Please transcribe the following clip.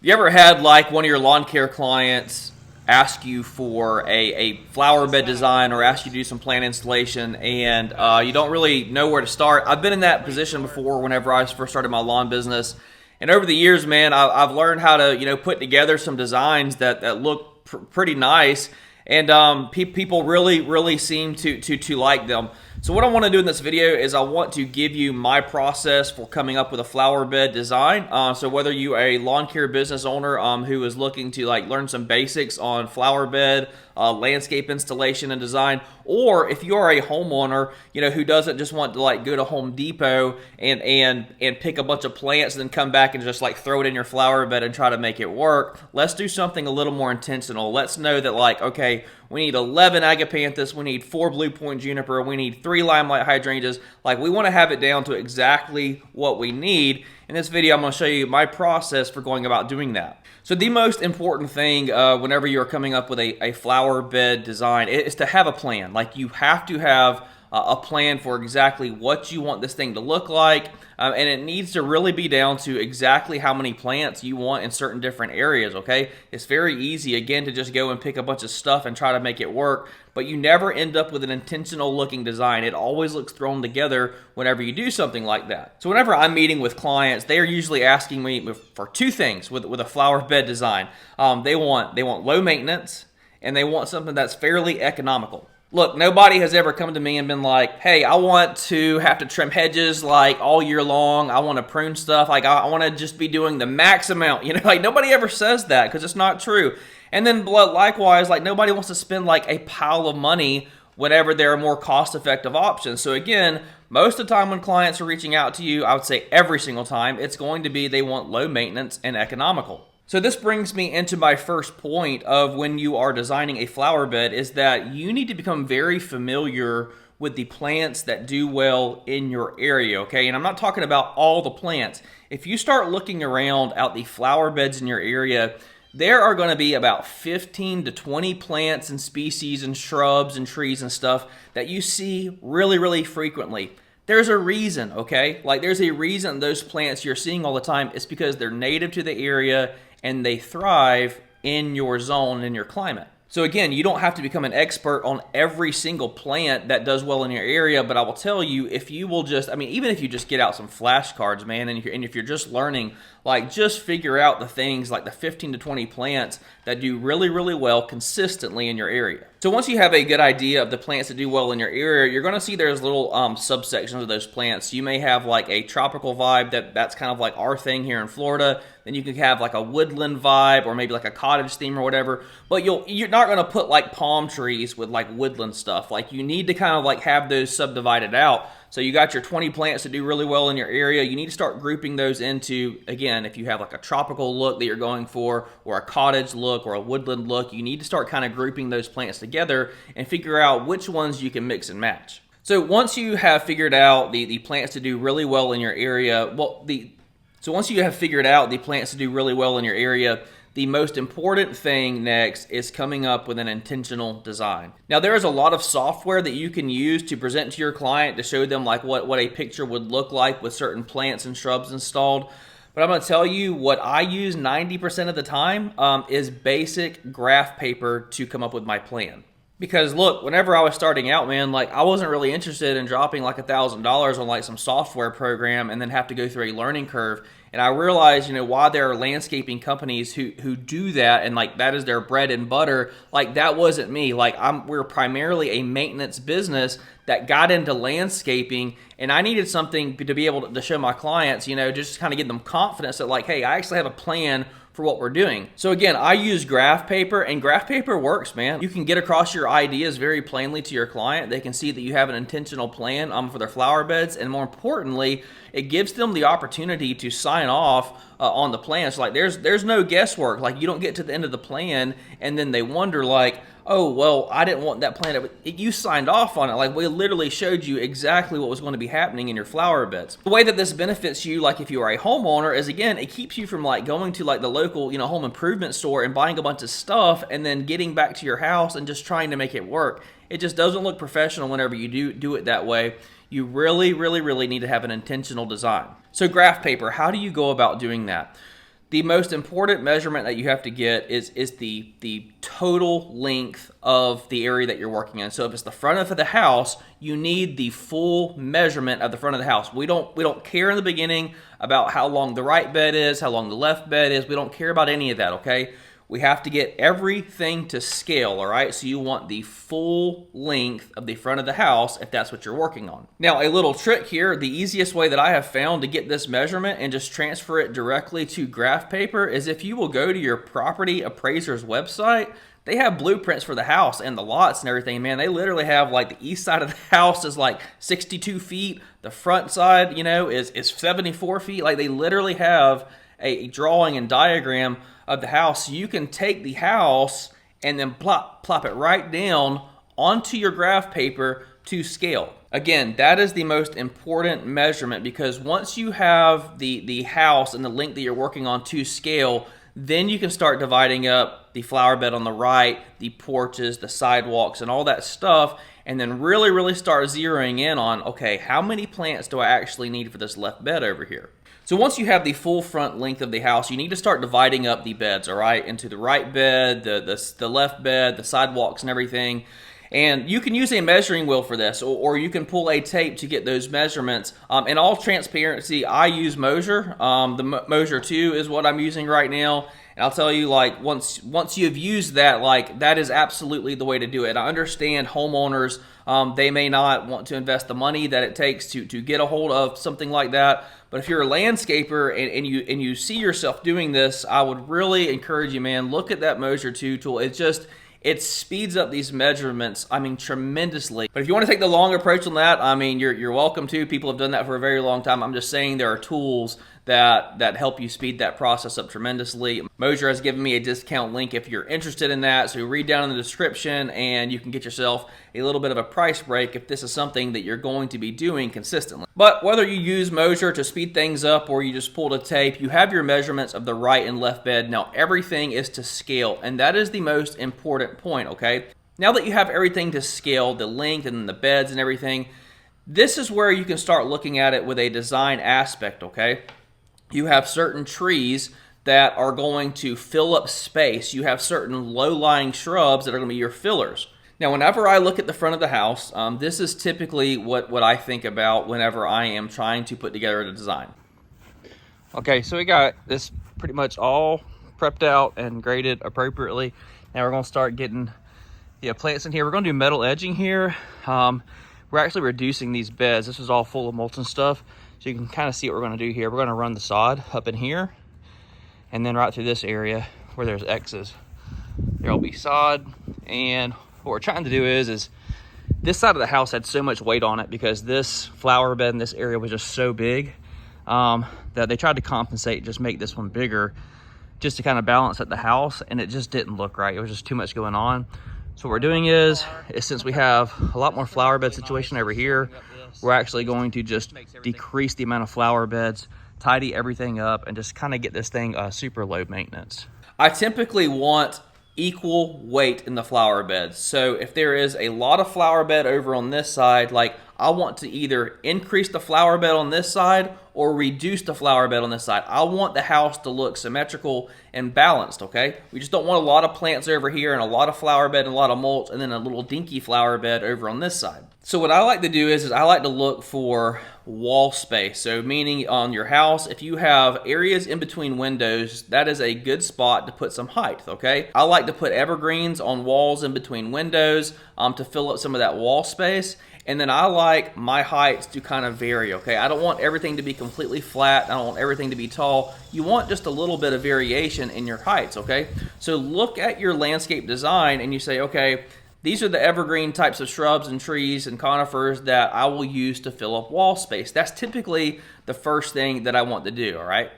You ever had like one of your lawn care clients ask you for a flower bed design or ask you to do some plant installation and you don't really know where to start? I've been in that position before whenever I first started my lawn business. And over the years, man, I've learned how to, put together some designs that look pretty nice. And people really seem to like them. So what I want to do in this video is I want to give you my process for coming up with a flower bed design. So whether you are a lawn care business owner who is looking to learn some basics on flower bed, landscape installation and design, or if you are a homeowner, who doesn't just want to go to Home Depot and pick a bunch of plants and then come back and just throw it in your flower bed and try to make it work. Let's do something a little more intentional. Let's know that okay, we need 11 agapanthus, we need 4 blue point juniper, we need 3 limelight hydrangeas. We want to have it down to exactly what we need. In this video, I'm going to show you my process for going about doing that. So the most important thing whenever you're coming up with a flower bed design is to have a plan. You have to have a plan for exactly what you want this thing to look like, and it needs to really be down to exactly how many plants you want in certain different areas, okay? It's very easy, again, to just go and pick a bunch of stuff and try to make it work, but you never end up with an intentional looking design. It always looks thrown together whenever you do something like that. So whenever I'm meeting with clients, they are usually asking me for two things with a flower bed design. They want low maintenance, and they want something that's fairly economical. Look, nobody has ever come to me and been like, hey, I want to have to trim hedges all year long. I want to prune stuff. I want to just be doing the max amount. Nobody ever says that because it's not true. And then likewise, nobody wants to spend a pile of money whenever there are more cost-effective options. So again, most of the time when clients are reaching out to you, I would say every single time, it's going to be they want low maintenance and economical. So this brings me into my first point of when you are designing a flower bed is that you need to become very familiar with the plants that do well in your area, okay? And I'm not talking about all the plants. If you start looking around at the flower beds in your area, there are going to be about 15 to 20 plants and species and shrubs and trees and stuff that you see really frequently. There's a reason, okay? There's a reason those plants you're seeing all the time. It's because they're native to the area and they thrive in your zone, in your climate. So again, you don't have to become an expert on every single plant that does well in your area, but I will tell you, if you will just, even if you just get out some flashcards, man, and if you're just learning, just figure out the things the 15 to 20 plants that do really well consistently in your area. So once you have a good idea of the plants that do well in your area, you're going to see there's little subsections of those plants. You may have a tropical vibe that's kind of our thing here in Florida. Then you could have a woodland vibe or maybe a cottage theme or whatever. But you're not going to put palm trees with woodland stuff. You need to kind of have those subdivided out. So you got your 20 plants that do really well in your area. You need to start grouping those into, again, if you have a tropical look that you're going for, or a cottage look, or a woodland look, you need to start kind of grouping those plants together and figure out which ones you can mix and match. So once you have figured out the plants to do really well in your area, the most important thing next is coming up with an intentional design. Now, there is a lot of software that you can use to present to your client to show them what a picture would look like with certain plants and shrubs installed. But I'm going to tell you what I use 90% of the time is basic graph paper to come up with my plan. Because look, whenever I was starting out, man, I wasn't really interested in dropping $1,000 on some software program and then have to go through a learning curve. And I realized, why there are landscaping companies who do that and that is their bread and butter, that wasn't me. We're primarily a maintenance business that got into landscaping, and I needed something to be able to show my clients, just kind of give them confidence that hey, I actually have a plan for what we're doing. So again, I use graph paper, and graph paper works, man. You can get across your ideas very plainly to your client. They can see that you have an intentional plan for their flower beds, and more importantly, it gives them the opportunity to sign off on the plan. So there's no guesswork. You don't get to the end of the plan and then they wonder oh, well, I didn't want that plan. You signed off on it. We literally showed you exactly what was going to be happening in your flower beds. The way that this benefits you, if you are a homeowner, is again, it keeps you from going to the local, home improvement store and buying a bunch of stuff and then getting back to your house and just trying to make it work. It just doesn't look professional whenever you do it that way. You really need to have an intentional design. So graph paper, how do you go about doing that? The most important measurement that you have to get is the total length of the area that you're working in. So if it's the front of the house, you need the full measurement of the front of the house. We don't care in the beginning about how long the right bed is, how long the left bed is. We don't care about any of that, okay? We have to get everything to scale, all right? So you want the full length of the front of the house if that's what you're working on. Now, a little trick here, the easiest way that I have found to get this measurement and just transfer it directly to graph paper is if you will go to your property appraiser's website. They have blueprints for the house and the lots and everything, man. They literally have like the east side of the house is like 62 feet. The front side, you know, is 74 feet. Like they literally have a drawing and diagram of the house. You can take the house and then plop it right down onto your graph paper to scale. Again, that is the most important measurement, because once you have the house and the length that you're working on to scale, then you can start dividing up the flower bed on the right, the porches, the sidewalks, and all that stuff, and then really start zeroing in on, okay, how many plants do I actually need for this left bed over here? So once you have the full front length of the house, you need to start dividing up the beds, all right, into the right bed, the left bed, the sidewalks, and everything. And you can use a measuring wheel for this, or you can pull a tape to get those measurements. In all transparency, I use Moser. The Moser 2 is what I'm using right now. And I'll tell you, like, once you've used that, like, that is absolutely the way to do it. I understand homeowners, they may not want to invest the money that it takes to get a hold of something like that. But if you're a landscaper and you see yourself doing this, I would really encourage you, man, look at that Moser 2 tool. It speeds up these measurements, I mean, tremendously. But if you want to take the long approach on that, I mean, you're welcome to. People have done that for a very long time. I'm just saying there are tools that help you speed that process up tremendously. Moser has given me a discount link if you're interested in that, so read down in the description and you can get yourself a little bit of a price break if this is something that you're going to be doing consistently. But whether you use Moser to speed things up or you just pull a tape, you have your measurements of the right and left bed. Now everything is to scale, and that is the most important point, okay? Now that you have everything to scale, the length and the beds and everything, this is where you can start looking at it with a design aspect, okay? You have certain trees that are going to fill up space. You have certain low-lying shrubs that are going to be your fillers. Now, whenever I look at the front of the house, this is typically what I think about whenever I am trying to put together a design. Okay, so we got this pretty much all prepped out and graded appropriately. Now we're going to start getting the plants in here. We're going to do metal edging here. We're actually reducing these beds. This is all full of mulch and stuff. So you can kind of see what we're going to do here. We're going to run the sod up in here, and then right through this area where there's X's, there'll be sod. And what we're trying to do is this side of the house had so much weight on it because this flower bed in this area was just so big that they tried to compensate, just make this one bigger just to kind of balance at the house, and it just didn't look right. It was just too much going on. So what we're doing is since we have a lot more flower bed situation over here, we're actually going to just decrease the amount of flower beds, tidy everything up, and just kind of get this thing super low maintenance. I typically want equal weight in the flower beds. So if there is a lot of flower bed over on this side, like I want to either increase the flower bed on this side or reduce the flower bed on this side. I want the house to look symmetrical and balanced, okay? We just don't want a lot of plants over here and a lot of flower bed and a lot of mulch and then a little dinky flower bed over on this side. So what I like to do is I like to look for wall space. So meaning on your house, if you have areas in between windows, that is a good spot to put some height, okay? I like to put evergreens on walls in between windows to fill up some of that wall space. And then I like my heights to kind of vary, okay? I don't want everything to be completely flat. I don't want everything to be tall. You want just a little bit of variation in your heights, okay? So look at your landscape design and you say, okay, these are the evergreen types of shrubs and trees and conifers that I will use to fill up wall space. That's typically the first thing that I want to do, all right?